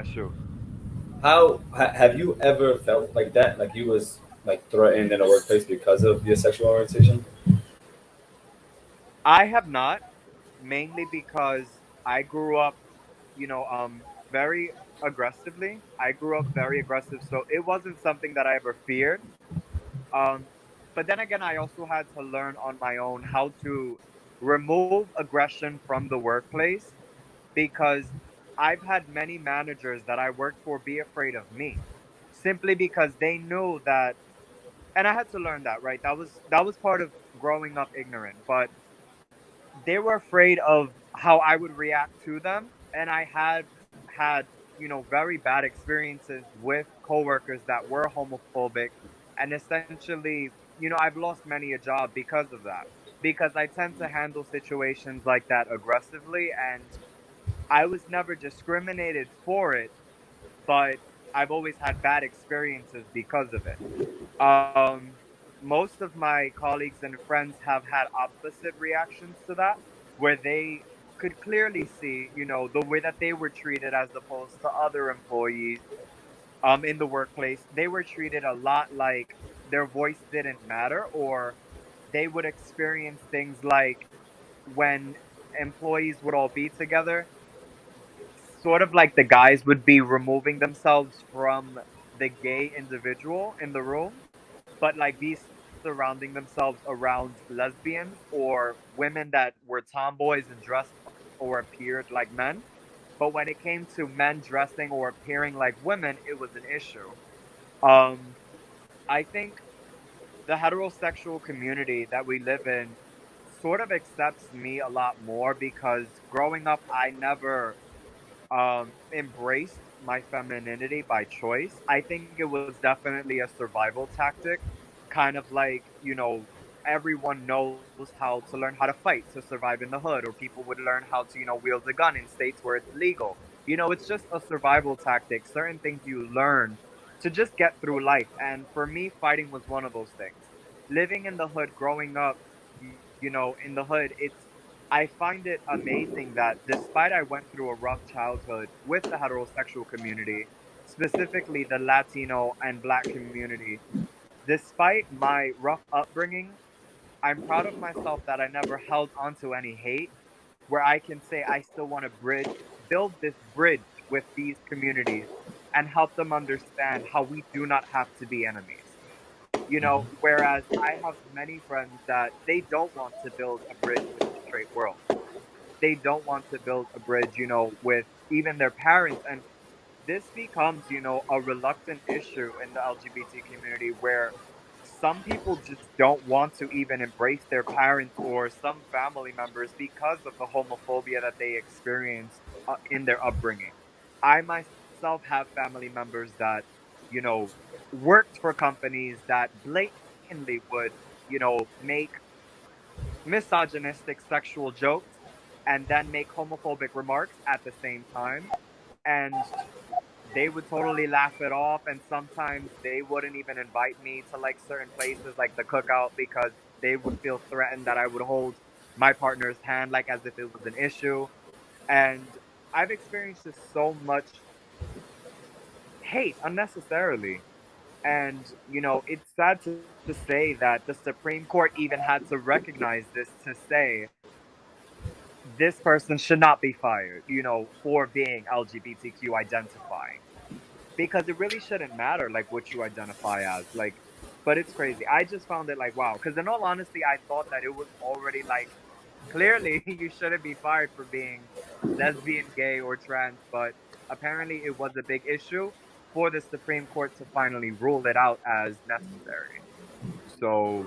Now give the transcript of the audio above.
Yeah, sure. Have you ever felt like that? Like you was like threatened in a workplace because of your sexual orientation? I have not, mainly because I grew up, very aggressively. I grew up very aggressive, so it wasn't something that I ever feared. Um, but then again, I also had to learn on my own how to remove aggression from the workplace because I've had many managers that I worked for be afraid of me simply because they knew that, and I had to learn that, right? That was part of growing up ignorant, but they were afraid of how I would react to them, and I had very bad experiences with coworkers that were homophobic, and essentially, I've lost many a job because of that. Because I tend to handle situations like that aggressively, and I was never discriminated for it, but I've always had bad experiences because of it. Most of my colleagues and friends have had opposite reactions to that, where they could clearly see, the way that they were treated as opposed to other employees in the workplace. They were treated a lot like their voice didn't matter, or they would experience things like when employees would all be together, sort of like the guys would be removing themselves from the gay individual in the room, but like be surrounding themselves around lesbians or women that were tomboys and dressed or appeared like men. But when it came to men dressing or appearing like women, it was an issue. Um, I think the heterosexual community that we live in sort of accepts me a lot more because growing up, I never embraced my femininity by choice. I think it was definitely a survival tactic, kind of like, everyone knows how to learn how to fight to survive in the hood, or people would learn how to, wield a gun in states where it's legal. It's just a survival tactic, certain things you learn to just get through life. And for me, fighting was one of those things. Living in the hood, growing up, in the hood, I find it amazing that despite I went through a rough childhood with the heterosexual community, specifically the Latino and Black community, despite my rough upbringing, I'm proud of myself that I never held onto any hate, where I can say I still want to build this bridge with these communities and help them understand how we do not have to be enemies. Whereas I have many friends that they don't want to build a bridge with the straight world. They don't want to build a bridge, with even their parents. And this becomes, a reluctant issue in the LGBT community where some people just don't want to even embrace their parents or some family members because of the homophobia that they experienced in their upbringing. I myself have family members that, you know, worked for companies that blatantly would, make misogynistic sexual jokes and then make homophobic remarks at the same time. And they would totally laugh it off. And sometimes they wouldn't even invite me to like certain places like the cookout because they would feel threatened that I would hold my partner's hand like as if it was an issue. And I've experienced just so much hate unnecessarily. And, it's sad to say that the Supreme Court even had to recognize this to say this person should not be fired, for being LGBTQ identifying. Because it really shouldn't matter, like, what you identify as. Like, but it's crazy. I just found it like, wow. Because in all honesty, I thought that it was already like, clearly, you shouldn't be fired for being lesbian, gay, or trans. But apparently, it was a big issue for the Supreme Court to finally rule it out as necessary. So,